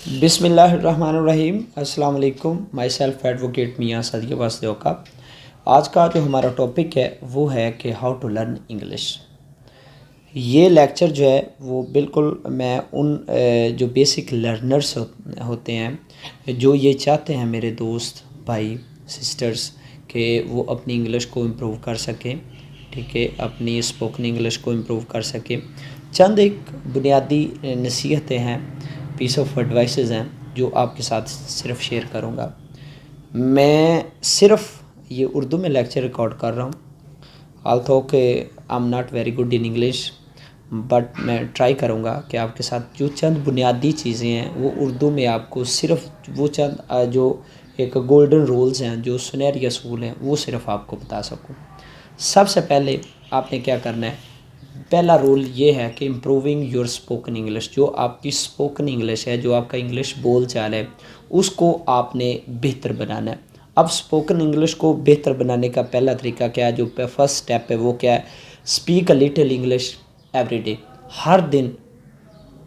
بسم اللہ الرحمن الرحیم۔ السلام علیکم، مائی سیلف ایڈوکیٹ میاں صدیق واسطے کا۔ آج کا جو ہمارا ٹاپک ہے وہ ہے کہ ہاؤ ٹو لرن انگلش۔ یہ لیکچر جو ہے وہ بالکل میں ان جو بیسک لرنرس ہوتے ہیں، جو یہ چاہتے ہیں میرے دوست بھائی سسٹرز کہ وہ اپنی انگلش کو امپروو کر سکیں، ٹھیک ہے، اپنی اسپوکن انگلش کو امپروو کر سکیں، چند ایک بنیادی نصیحتیں ہیں، پیس آف ایڈوائسز ہیں جو آپ کے ساتھ صرف شیئر کروں گا۔ میں صرف یہ اردو میں لیکچر ریکارڈ کر رہا ہوں، آلتھو کہ I am not very good in English, but میں ٹرائی کروں گا کہ آپ کے ساتھ جو چند بنیادی چیزیں ہیں وہ اردو میں آپ کو صرف وہ چند جو ایک گولڈن رولز ہیں، جو سنہری اصول ہیں، وہ صرف آپ کو بتا سکوں۔ سب سے پہلے آپ نے کیا کرنا ہے، پہلا رول یہ ہے کہ امپروونگ یور اسپوکن انگلش، جو آپ کی اسپوکن انگلش ہے، جو آپ کا انگلش بول چال ہے، اس کو آپ نے بہتر بنانا ہے۔ اب اسپوکن انگلش کو بہتر بنانے کا پہلا طریقہ کیا ہے، جو فرسٹ سٹیپ ہے وہ کیا ہے، speak a little English every day. ہر دن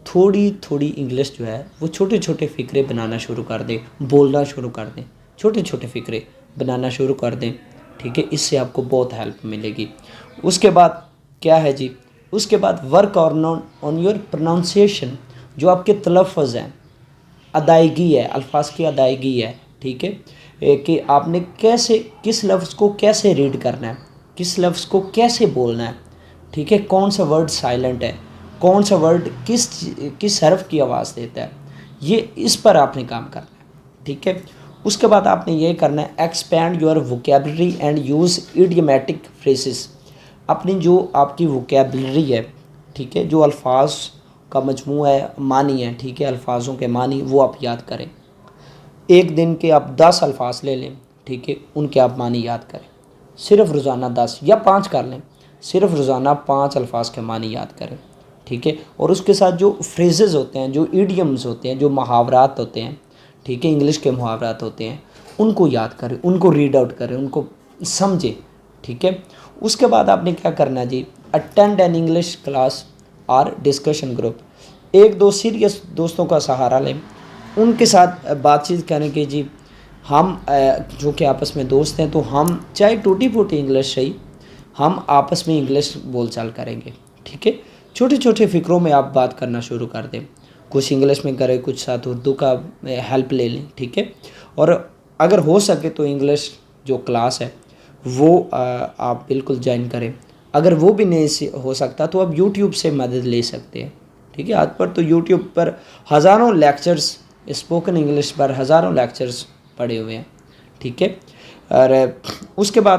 تھوڑی تھوڑی انگلش جو ہے وہ چھوٹے چھوٹے فقرے بنانا شروع کر دیں، بولنا شروع کر دیں، چھوٹے چھوٹے فقرے بنانا شروع کر دیں، ٹھیک ہے، اس سے آپ کو بہت ہیلپ ملے گی۔ اس کے بعد کیا ہے جی، اس کے بعد ورک آن یور پروننسیشن، جو آپ کے تلفظ ہیں، ادائیگی ہے، الفاظ کی ادائیگی ہے، ٹھیک ہے، کہ آپ نے کیسے کس لفظ کو کیسے ریڈ کرنا ہے، کس لفظ کو کیسے بولنا ہے، ٹھیک ہے، کون سا ورڈ سائلنٹ ہے، کون سا ورڈ کس حرف کی آواز دیتا ہے، یہ اس پر آپ نے کام کرنا ہے، ٹھیک ہے۔ اس کے بعد آپ نے یہ کرنا ہے expand your vocabulary and use idiomatic phrases. اپنی جو آپ کی ووکیبلری ہے، ٹھیک ہے، جو الفاظ کا مجموعہ ہے، معنی ہے، ٹھیک ہے، الفاظوں کے معنی وہ آپ یاد کریں۔ ایک دن کے آپ 10 الفاظ لے لیں، ٹھیک ہے، ان کے آپ معنی یاد کریں، صرف روزانہ 10 یا 5 کر لیں، صرف روزانہ 5 الفاظ کے معنی یاد کریں، ٹھیک ہے۔ اور اس کے ساتھ جو فریزز ہوتے ہیں، جو ایڈیمز ہوتے ہیں، جو محاورات ہوتے ہیں، ٹھیک ہے، انگلش کے محاورات ہوتے ہیں، ان کو یاد کریں، ان کو ریڈ آؤٹ کریں، ان کو سمجھیں، ٹھیک ہے۔ اس کے بعد آپ نے کیا کرنا ہے جی، اٹینڈ این انگلش کلاس اور ڈسکشن گروپ۔ ایک دو سیریس دوستوں کا سہارا لیں، ان کے ساتھ بات چیت کریں کہ جی ہم جو کہ آپس میں دوست ہیں، تو ہم چاہے ٹوٹی پھوٹی انگلش صحیح، ہم آپس میں انگلش بول چال کریں گے، ٹھیک ہے۔ چھوٹے چھوٹے فقروں میں آپ بات کرنا شروع کر دیں، کچھ انگلش میں کریں، کچھ ساتھ اردو کا ہیلپ لے لیں، ٹھیک ہے۔ اور اگر ہو سکے تو انگلش جو کلاس ہے وہ آپ بالکل جوائن کریں۔ اگر وہ بھی نہیں ہو سکتا تو آپ یوٹیوب سے مدد لے سکتے ہیں، ٹھیک ہے۔ آج پر تو یوٹیوب پر ہزاروں لیکچرز، اسپوکن انگلش پر ہزاروں لیکچرز پڑے ہوئے ہیں، ٹھیک ہے۔ اور اس کے بعد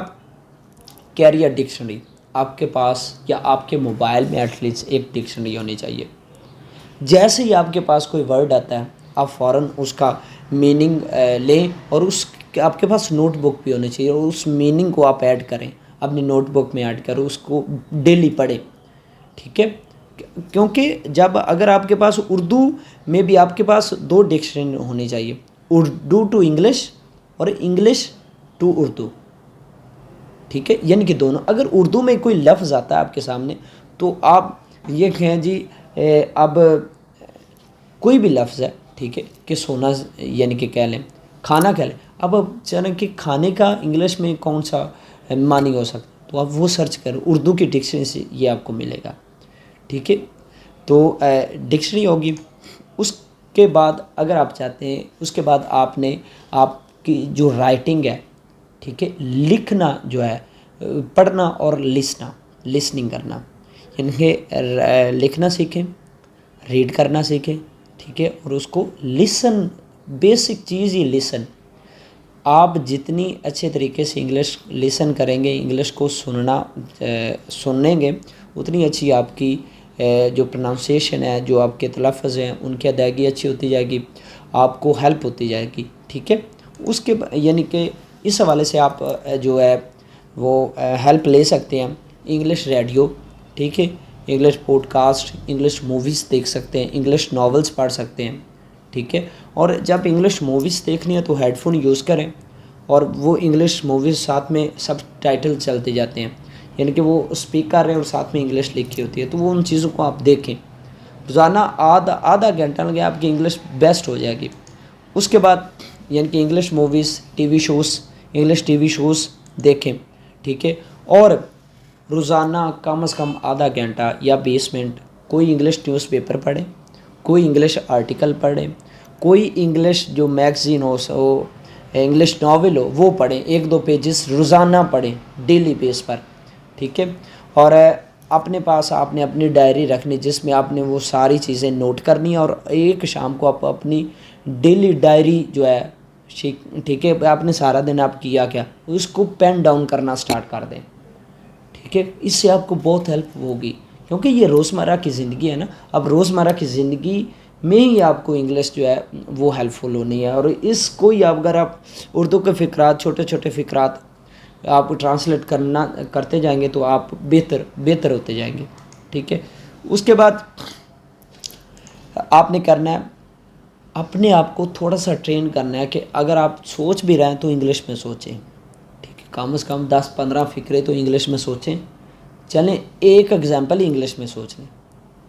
کیری ڈکشنری، آپ کے پاس یا آپ کے موبائل میں ایٹ لیسٹ ایک ڈکشنری ہونی چاہیے۔ جیسے ہی آپ کے پاس کوئی ورڈ آتا ہے، آپ فوراً اس کا میننگ لیں، اور آپ کے پاس نوٹ بک بھی ہونی چاہیے، اور اس میننگ کو آپ ایڈ کریں، اپنی نوٹ بک میں ایڈ کریں، اس کو ڈیلی پڑھیں، ٹھیک ہے۔ کیونکہ جب اگر آپ کے پاس اردو میں بھی آپ کے پاس 2 ڈکشنری ہونی چاہیے، اردو ٹو انگلش اور انگلش ٹو اردو، ٹھیک ہے، یعنی کہ دونوں۔ اگر اردو میں کوئی لفظ آتا ہے آپ کے سامنے تو آپ یہ کہیں جی اب کوئی بھی لفظ ہے، ٹھیک ہے، کہ سونا یعنی کہ کہہ لیں، کھانا کہہ لیں، اب چاہیں کہ کھانے کا انگلش میں کون سا معنی ہو سکتا ہے، تو آپ وہ سرچ کریں، اردو کی ڈکشنری سے یہ آپ کو ملے گا، ٹھیک ہے۔ تو ڈکشنری ہوگی۔ اس کے بعد اگر آپ چاہتے ہیں، اس کے بعد آپ نے آپ کی جو رائٹنگ ہے، ٹھیک ہے، لکھنا جو ہے، پڑھنا اور لسننگ کرنا، یعنی کہ لکھنا سیکھیں، ریڈ کرنا سیکھیں، ٹھیک ہے، اور اس کو لسن، بیسک چیز ہی لسن۔ آپ جتنی اچھے طریقے سے انگلش لسن کریں گے، انگلش کو سنیں گے، اتنی اچھی آپ کی جو پروننسیشن ہے، جو آپ کے تلفظ ہیں، ان کی ادائیگی اچھی ہوتی جائے گی، آپ کو ہیلپ ہوتی جائے گی، ٹھیک ہے۔ اس کے یعنی کہ اس حوالے سے آپ جو ہے وہ ہیلپ لے سکتے ہیں، انگلش ریڈیو، ٹھیک ہے، English podcast, English movies دیکھ سکتے ہیں، انگلش ناولز پڑھ سکتے ہیں، ٹھیک ہے۔ اور جب انگلش موویز دیکھنی ہے تو ہیڈ فون یوز کریں، اور وہ انگلش موویز ساتھ میں سب ٹائٹل چلتے جاتے ہیں، یعنی کہ وہ اسپیک کر رہے ہیں اور ساتھ میں انگلش لکھی ہوتی ہے، تو وہ ان چیزوں کو آپ دیکھیں، روزانہ آدھا گھنٹہ لگے آپ کی انگلش بیسٹ ہو جائے گی. اس کے بعد یعنی کہ English movies English TV shows شوز دیکھیں, ٹھیک ہے, اور روزانہ کم از کم آدھا گھنٹہ یا 20 منٹ کوئی انگلش نیوز پیپر پڑھیں, کوئی انگلش آرٹیکل پڑھیں, کوئی انگلش جو میگزین ہو انگلش ناول ہو وہ پڑھیں, 1-2 پیجز روزانہ پڑھیں ڈیلی بیس پر, ٹھیک ہے. اور اپنے پاس آپ نے اپنی ڈائری رکھنی جس میں آپ نے وہ ساری چیزیں نوٹ کرنی ہیں, اور ایک شام کو آپ اپنی ڈیلی ڈائری جو ہے, ٹھیک ہے, آپ نے سارا دن آپ کیا کیا اس کو پین ڈاؤن کرنا سٹارٹ کر دیں, ٹھیک ہے. اس سے آپ کو بہت ہیلپ ہوگی کیونکہ یہ روزمرہ کی زندگی ہے نا. اب روزمرہ کی زندگی میں ہی آپ کو انگلش جو ہے وہ ہیلپ فل ہونی ہے, اور اس کو ہی اگر آپ اردو کے فقرات, چھوٹے چھوٹے فقرات آپ ٹرانسلیٹ کرتے جائیں گے تو آپ بہتر ہوتے جائیں گے, ٹھیک ہے. اس کے بعد آپ نے کرنا ہے اپنے آپ کو تھوڑا سا ٹرین کرنا ہے کہ اگر آپ سوچ بھی رہے ہیں تو انگلش میں سوچیں, ٹھیک ہے. کم از کم 10-15 فقرے تو انگلش میں سوچیں, چلیں ایک ایگزامپل انگلش میں سوچ لیں,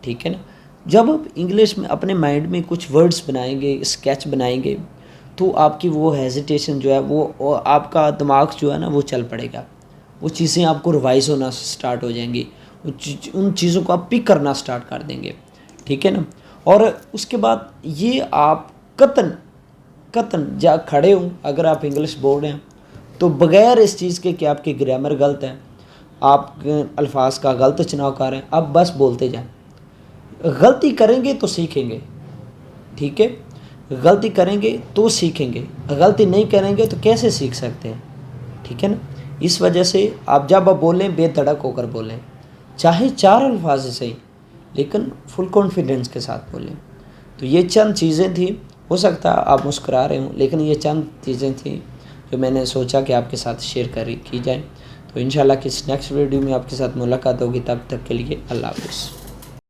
ٹھیک ہے نا. جب آپ انگلش میں اپنے مائنڈ میں کچھ ورڈز بنائیں گے, اسکیچ بنائیں گے, تو آپ کی وہ ہیزیٹیشن جو ہے وہ آپ کا دماغ جو ہے نا وہ چل پڑے گا, وہ چیزیں آپ کو ریوائز ہونا سٹارٹ ہو جائیں گی, ان چیزوں کو آپ پک کرنا سٹارٹ کر دیں گے, ٹھیک ہے نا. اور اس کے بعد یہ آپ قطن جا کھڑے ہوں اگر آپ انگلش بول رہے ہیں تو بغیر اس چیز کے کہ آپ کی گرامر غلط ہے, آپ الفاظ کا غلط چناؤ کر رہے ہیں, آپ بس بولتے جائیں. غلطی کریں گے تو سیکھیں گے, ٹھیک ہے, غلطی کریں گے تو سیکھیں گے, غلطی نہیں کریں گے تو کیسے سیکھ سکتے ہیں, ٹھیک ہے نا. اس وجہ سے آپ جب بولیں بے دھڑک ہو کر بولیں, چاہے 4 الفاظ سے صحیح لیکن فل کانفیڈنس کے ساتھ بولیں. تو یہ چند چیزیں تھیں, ہو سکتا ہے آپ مسکرا رہے ہوں لیکن یہ چند چیزیں تھیں جو میں نے سوچا کہ آپ کے ساتھ شیئر کی جائیں. تو انشاءاللہ کس نیکسٹ ویڈیو میں آپ کے ساتھ ملاقات ہوگی, تب تک کے لیے اللہ حافظ.